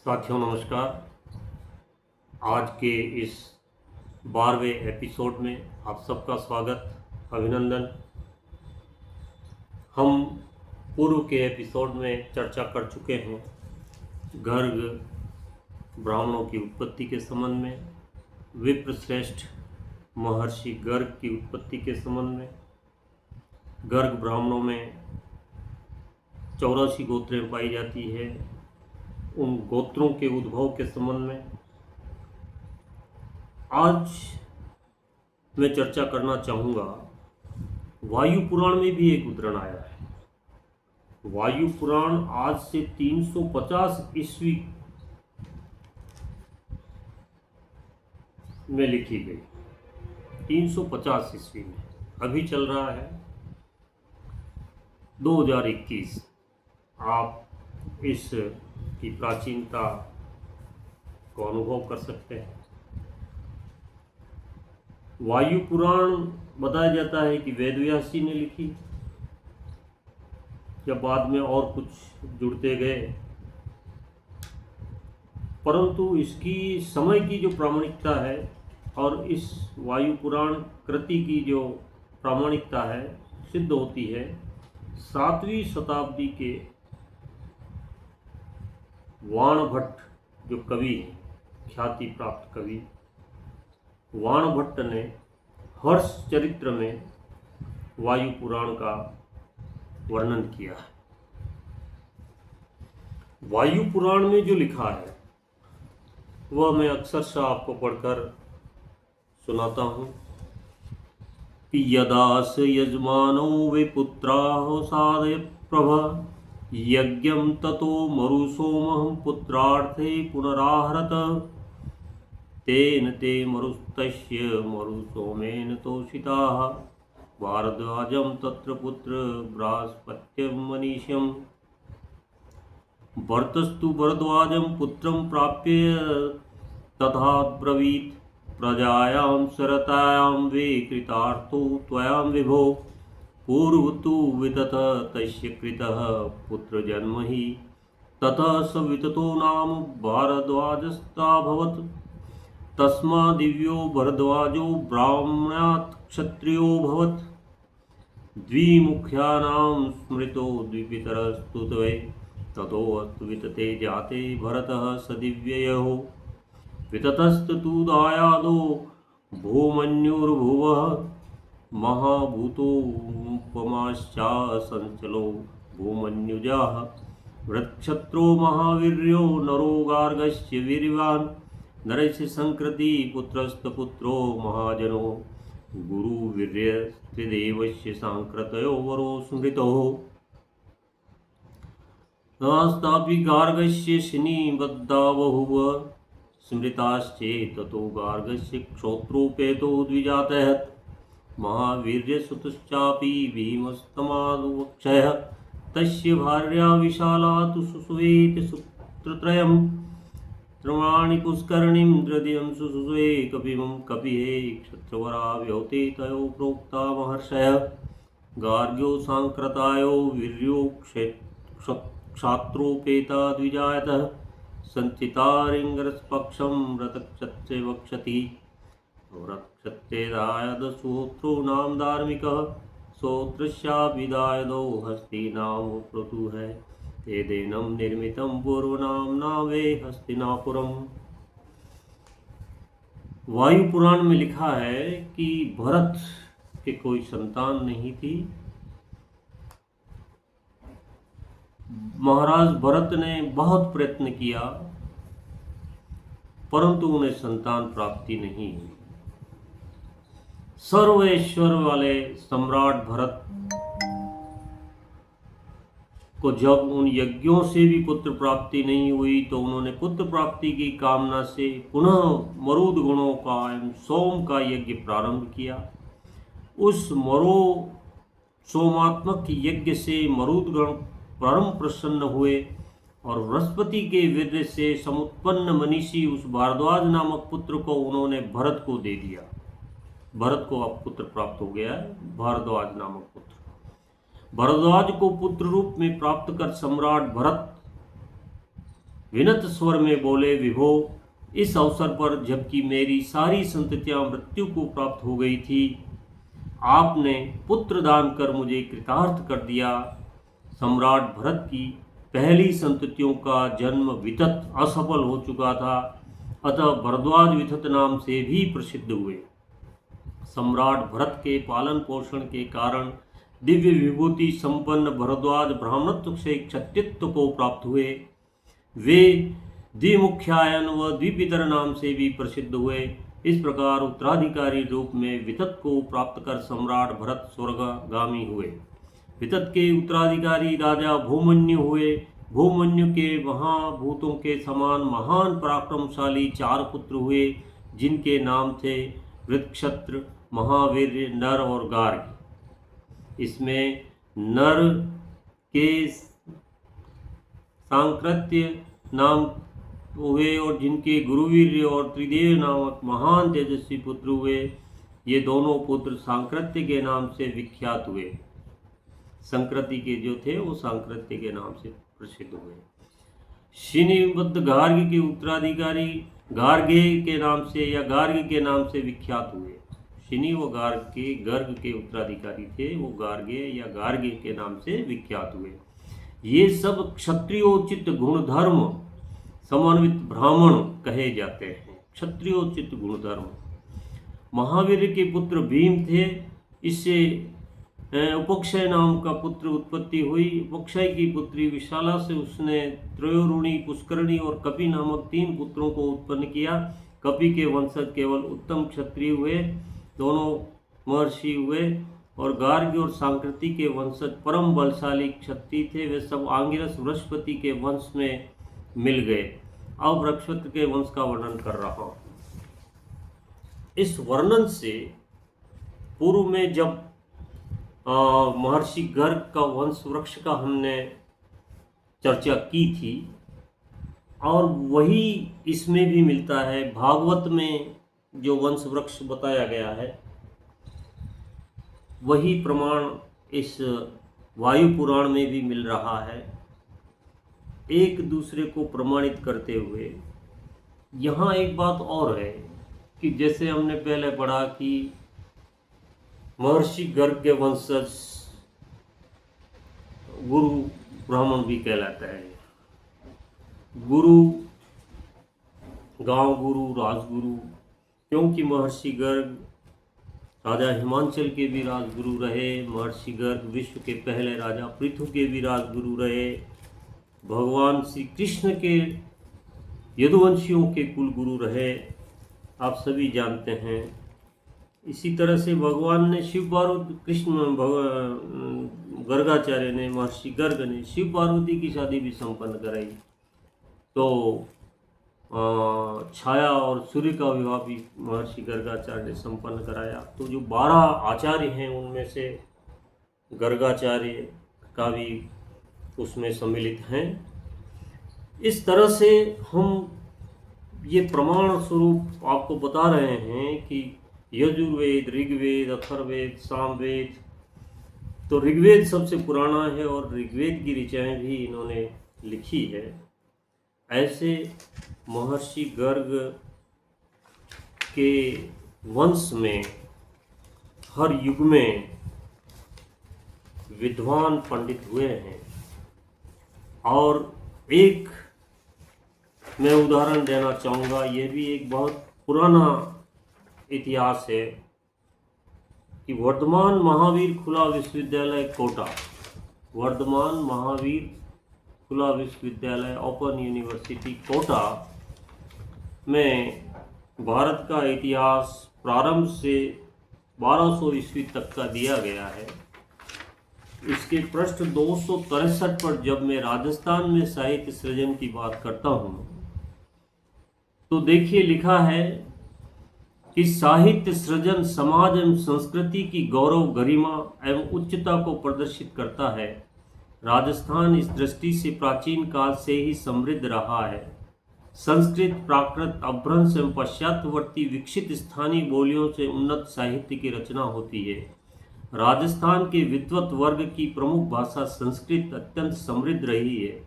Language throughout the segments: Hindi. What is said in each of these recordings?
साथियों नमस्कार। आज के इस 12वें एपिसोड में आप सबका स्वागत, अभिनंदन। हम पूर्व के एपिसोड में चर्चा कर चुके हैं गर्ग ब्राह्मणों की उत्पत्ति के संबंध में, विप्रश्रेष्ठ महर्षि गर्ग की उत्पत्ति के संबंध में, गर्ग ब्राह्मणों में 84 गोत्रें पाई जाती है, उन गोत्रों के उद्भव के संबंध में आज मैं चर्चा करना चाहूँगा। वायु पुराण में भी एक उद्धरण आया है। वायु पुराण आज से 350 ईस्वी में लिखी गई, 350 ईस्वी में, अभी चल रहा है 2021। आप इस की प्राचीनता को अनुभव कर सकते हैं। वायु पुराण बताया जाता है कि वेदव्यास जी ने लिखी, जब बाद में और कुछ जुड़ते गए, परंतु इसकी समय की जो प्रामाणिकता है और इस वायु पुराण कृति की जो प्रामाणिकता है सिद्ध होती है 7वीं शताब्दी के वाणभट्ट जो कवि हैं, ख्याति प्राप्त कवि वाणभट्ट ने हर्ष चरित्र में वायु पुराण का वर्णन किया है। वायु पुराण में जो लिखा है वह मैं अक्सर आपको पढ़कर सुनाता हूँ कि यदास यजमानो वे पुत्राः साधय प्रभा यज्ञं ततो मरुसोमः पुत्रार्थे पुनराहरत तेन ते मरुस्तस्य मरुसोमेन तोषिताः भारद्वाजं तत्र पुत्र बृहस्पत्यं मनीष्यम् भर्तस्तु भरद्वाजं पुत्रं प्राप्य तथा ब्रवीत् प्रजायां सरतायां वे कृतार्थो त्वयां विभो पूर्व तु वितत तस्य कृतः पुत्रजन्म हि ततः स विततो नाम भारद्वाजस्ताभवत् तस्मादिव्यो भरद्वाजो ब्राह्मणात् क्षत्रियो भवत् द्विमुख्यानां स्मृतो द्विपितरस्तु द्वे ततोऽस्तु वितते जाते भरतः स दिव्ययो विततस्तु दायादो भूमन्युर्भुवः महाभूतोपमाश्चा संचलो भूमन्युजाः वृक्षत्रो महावीर्यो नरो गार्गस्य वीर्यवान् नरस्य संकृति पुत्रस्तपुत्रो महाजनो गुरुवीर्यस्त्रिदेवस्य सांकृतयो वरो स्मृतो नास्तापि गार्गस्य शनिबद्धा बहुव स्मृताश्चेततो गार्गस्य क्षोत्रोपेतो द्विजातः महावीर्यसुतश्चापि भीमस्तमादुवक्षयः तस्य भार्या विशाला तु सुसुवेति सूत्रत्रयम् त्रमाणि पुष्करणीं द्रदियं सुसुवे कपिमं कपिहे क्षत्रवरा व्योते तयो प्रोक्ता महर्षयः गार्ग्यो सांक्रतायो वीर्यो क्षात्रोपेता द्विजायतः संचितारिंगरस्पक्षं रतक्षत्रे वक्षति रक्षत्रेदायदसूत्रो नाम धार्मिकः सोत्रस्याभिदायदो हस्तिनाम प्रतु है तेदेनं निर्मितं पूर्वनाम्ना वे हस्तिनापुरम। वायु पुराण में लिखा है कि भरत के कोई संतान नहीं थी। महाराज भरत ने बहुत प्रयत्न किया परंतु उन्हें संतान प्राप्ति नहीं हुई। सर्वेश्वर वाले सम्राट भरत को जब उन यज्ञों से भी पुत्र प्राप्ति नहीं हुई तो उन्होंने पुत्र प्राप्ति की कामना से पुनः मरुद गुणों का एवं सोम का यज्ञ प्रारंभ किया। उस मरो सोमात्मक यज्ञ से मरुद गण परम प्रसन्न हुए और बृहस्पति के वीर्य से समुत्पन्न मनीषी उस भारद्वाज नामक पुत्र को उन्होंने भरत को दे दिया। भरत को अब पुत्र प्राप्त हो गया है, भारद्वाज नामक पुत्र। भारद्वाज को पुत्र रूप में प्राप्त कर सम्राट भरत विनत स्वर में बोले, विभो, इस अवसर पर जबकि मेरी सारी संततियां मृत्यु को प्राप्त हो गई थी, आपने पुत्र दान कर मुझे कृतार्थ कर दिया। सम्राट भरत की पहली संततियों का जन्म वितत असफल हो चुका था, अतः भरद्वाज वितत नाम से भी प्रसिद्ध हुए। सम्राट भरत के पालन पोषण के कारण दिव्य विभूति संपन्न भरद्वाज ब्राह्मणत्व से क्षत्रियत्व को प्राप्त हुए। वे द्विमुख्यायन व द्विपितर नाम से भी प्रसिद्ध हुए। इस प्रकार उत्तराधिकारी रूप में वितत को प्राप्त कर सम्राट भरत स्वर्गगामी हुए। वितत के उत्तराधिकारी राजा भूमन्यु हुए। भूमन्यु के महाभूतों के समान महान पराक्रमशाली 4 पुत्र हुए, जिनके नाम थे वृक्षत्र, महावीर, नर और गार्ग। इसमें नर के सांकृत्य नाम हुए और जिनके गुरुवीर और त्रिदेव नामक महान तेजस्वी पुत्र हुए। ये दोनों पुत्र सांकृत्य के नाम से विख्यात हुए। संकृति के जो थे वो सांकृत्य के नाम से प्रसिद्ध हुए। शिनिबद्ध गार्ग के उत्तराधिकारी गार्गे के नाम से या गार्ग के नाम से विख्यात हुए। शिनी व गर्ग के उत्तराधिकारी थे, वो गार्गे या गार्गे के नाम से विख्यात हुए। ये सब क्षत्रियोचित गुणधर्म समन्वित ब्राह्मण कहे जाते हैं। क्षत्रियोचित गुणधर्म। महावीर के पुत्र भीम थे। इससे उपक्षय नाम का पुत्र उत्पत्ति हुई। उपक्षय की पुत्री विशाला से उसने त्रयोरुणी, पुष्करणी और कपि नामक 3 पुत्रों को उत्पन्न किया। कपि के वंशज केवल उत्तम क्षत्रिय हुए, दोनों महर्षि हुए। और गार्ग्य और सांकृति के वंशज परम बलशाली क्षत्रिय थे। वे सब आंगिरस बृहस्पति के वंश में मिल गए। अब बृहस्पति के वंश का वर्णन कर रहा हूँ। इस वर्णन से पूर्व में जब महर्षि गर्ग का वंश वृक्ष का हमने चर्चा की थी, और वही इसमें भी मिलता है। भागवत में जो वंश वृक्ष बताया गया है, वही प्रमाण इस वायु पुराण में भी मिल रहा है। एक दूसरे को प्रमाणित करते हुए यहाँ एक बात और है कि जैसे हमने पहले पढ़ा कि महर्षि गर्ग के वंशज गुरु ब्राह्मण भी कहलाता है। गुरु, गांव गुरु, राजगुरु, क्योंकि महर्षि गर्ग राजा हिमांचल के भी राजगुरु रहे। महर्षि गर्ग विश्व के पहले राजा पृथु के भी राजगुरु रहे। भगवान श्री कृष्ण के यदुवंशियों के कुलगुरु रहे, आप सभी जानते हैं। इसी तरह से भगवान ने शिव पार्वती, कृष्ण गर्गाचार्य ने, महर्षि गर्ग ने शिव पार्वती की शादी भी संपन्न कराई। तो छाया और सूर्य का विवाह भी महर्षि गर्गाचार्य ने संपन्न कराया। तो जो 12 आचार्य हैं उनमें से गर्गाचार्य का भी उसमें सम्मिलित हैं। इस तरह से हम ये प्रमाण स्वरूप आपको बता रहे हैं कि यजुर्वेद, ऋग्वेद, अथर्ववेद, सामवेद, तो ऋग्वेद सबसे पुराना है और ऋग्वेद की ऋचाएँ भी इन्होंने लिखी है। ऐसे महर्षि गर्ग के वंश में हर युग में विद्वान पंडित हुए हैं। और एक मैं उदाहरण देना चाहूँगा, यह भी एक बहुत पुराना इतिहास है कि वर्धमान महावीर खुला विश्वविद्यालय कोटा, वर्धमान महावीर खुला विश्वविद्यालय ओपन यूनिवर्सिटी कोटा में भारत का इतिहास प्रारंभ से 1200 ईस्वी तक का दिया गया है। इसके पृष्ठ 263 पर जब मैं राजस्थान में साहित्य सृजन की बात करता हूँ, तो देखिए लिखा है कि साहित्य सृजन समाज एवं संस्कृति की गौरव, गरिमा एवं उच्चता को प्रदर्शित करता है। राजस्थान इस दृष्टि से प्राचीन काल से ही समृद्ध रहा है। संस्कृत, प्राकृत, अपभ्रंश एवं पाश्चात्यवर्ती विकसित स्थानीय बोलियों से उन्नत साहित्य की रचना होती है। राजस्थान के विद्वत वर्ग की प्रमुख भाषा संस्कृत अत्यंत समृद्ध रही है।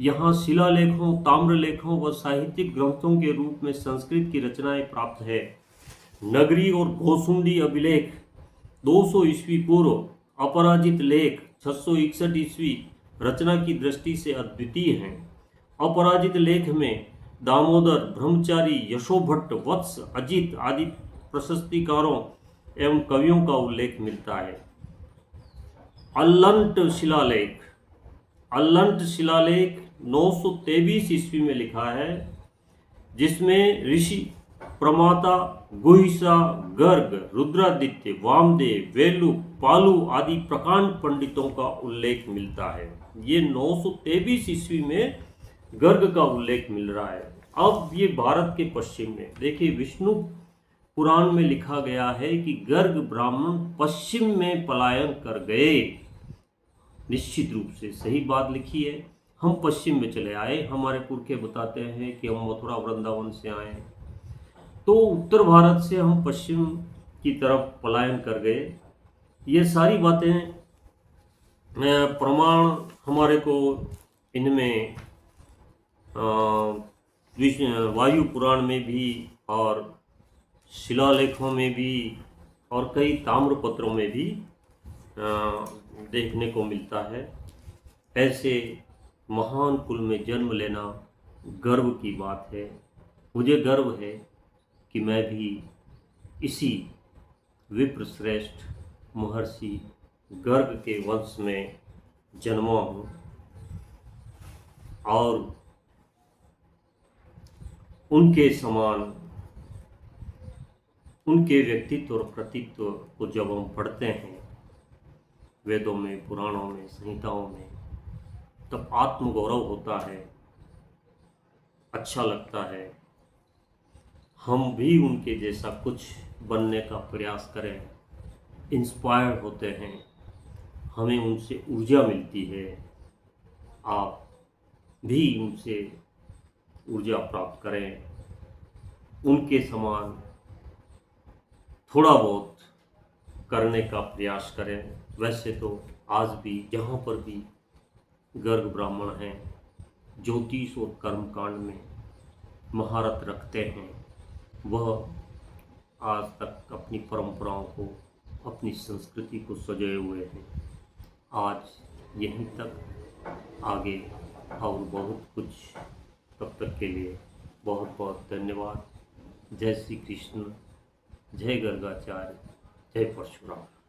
यहाँ शिलालेखों, ताम्रलेखों व साहित्यिक ग्रंथों के रूप में संस्कृत की रचनाएं प्राप्त है। नगरी और घोसुंडी अभिलेख 200 ईस्वी पूर्व, अपराजित लेख 661 ईस्वी रचना की दृष्टि से अद्वितीय हैं। अपराजित लेख में दामोदर, ब्रह्मचारी, यशोभट्ट, वत्स, अजित आदि प्रशस्तिकारों एवं कवियों का उल्लेख मिलता है। अल्लंट शिलालेख, अल्लंट शिलालेख 923 ईस्वी में लिखा है, जिसमें ऋषि प्रमाता गुहिसा, गर्ग, रुद्रादित्य, वामदेव, वेलु, पालु आदि प्रकांड पंडितों का उल्लेख मिलता है। ये 923 ईस्वी में गर्ग का उल्लेख मिल रहा है। अब ये भारत के पश्चिम में देखिए, विष्णु पुराण में लिखा गया है कि गर्ग ब्राह्मण पश्चिम में पलायन कर गए। निश्चित रूप से सही बात लिखी है। हम पश्चिम में चले आए। हमारे पुरखे बताते हैं कि हम मथुरा वृंदावन से आए, तो उत्तर भारत से हम पश्चिम की तरफ पलायन कर गए। ये सारी बातें प्रमाण हमारे को इनमें वायु पुराण में भी और शिलालेखों में भी और कई ताम्रपत्रों में भी देखने को मिलता है। ऐसे महान कुल में जन्म लेना गर्व की बात है। मुझे गर्व है कि मैं भी इसी विप्र श्रेष्ठ महर्षि गर्ग के वंश में जन्मा हूँ और उनके समान, उनके व्यक्तित्व और कृतित्व को जब हम पढ़ते हैं वेदों में, पुराणों में, संहिताओं में, तब आत्मगौरव होता है, अच्छा लगता है। हम भी उनके जैसा कुछ बनने का प्रयास करें, इंस्पायर होते हैं, हमें उनसे ऊर्जा मिलती है। आप भी उनसे ऊर्जा प्राप्त करें, उनके समान थोड़ा बहुत करने का प्रयास करें। वैसे तो आज भी जहाँ पर भी गर्ग ब्राह्मण हैं, ज्योतिष और कर्मकांड में महारत रखते हैं, वह आज तक अपनी परंपराओं को, अपनी संस्कृति को सजाए हुए हैं। आज यहीं तक, आगे और बहुत कुछ। तब तक के लिए बहुत बहुत धन्यवाद। जय श्री कृष्ण, जय गर्गाचार्य, जय परशुराम।